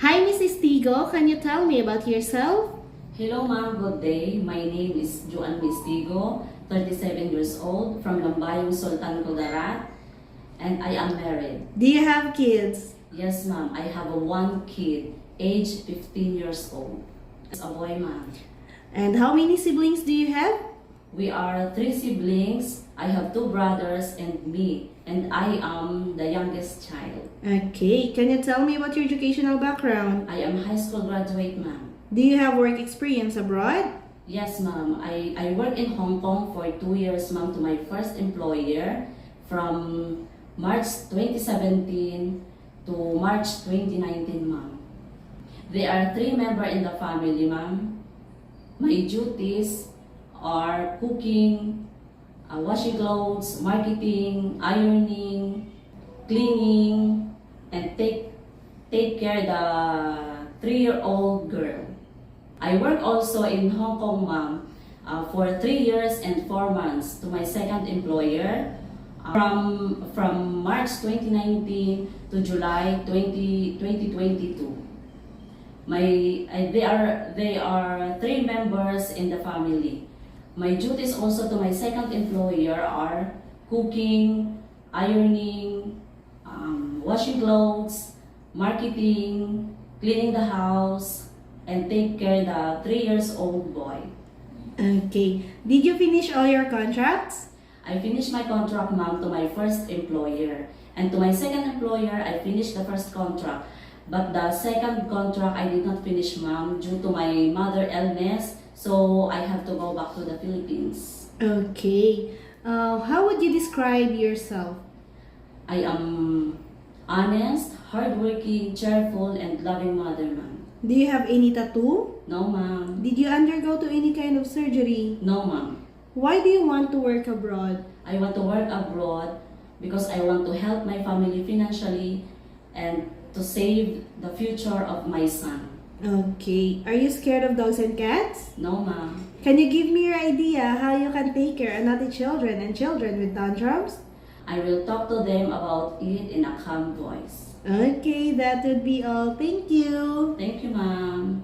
Hi, Mrs. Tigo. Can you tell me about yourself? Hello ma'am, good day. My name is Joan Mistigo, 37 years old, from Lambayong, Sultan Kudarat, and I am married. Do you have kids? Yes ma'am, I have one kid, age 15 years old. It's a boy ma'am. And how many siblings do you have? We are 3 siblings. I have 2 brothers and me, and I am the youngest child. Okay. Can you tell me about your educational background? I am high school graduate ma'am. Do you have work experience abroad? Yes ma'am, I work in Hong Kong for 2 years ma'am to my first employer from March 2017 to March 2019 ma'am. There are 3 members in the family ma'am. My duties are cooking, washing clothes, marketing, ironing, cleaning, and take care the 3-year-old girl. I work also in Hong Kong ma'am for 3 years and 4 months to my second employer from March 2019 to July 2022. They are 3 members in the family. My duties also to my second employer are cooking, ironing, washing clothes, marketing, cleaning the house, and take care the 3-year-old boy. Okay. Did you finish all your contracts? I finished my contract ma'am to my first employer, and to my second employer I finished the first contract. But the second contract I did not finish ma'am due to my mother illness, so I have to go back to the Philippines. Okay. How would you describe yourself? I am honest, hardworking, cheerful, and loving mother ma'am. Do you have any tattoo? No ma'am. Did you undergo to any kind of surgery? No ma'am. Why do you want to work abroad? I want to work abroad because I want to help my family financially and to save the future of my son. Okay. Are you scared of dogs and cats? No ma'am. Can you give me your idea how you can take care of naughty children and children with tantrums? I will talk to them about it in a calm voice. Okay, that would be all. Thank you. Thank you ma'am.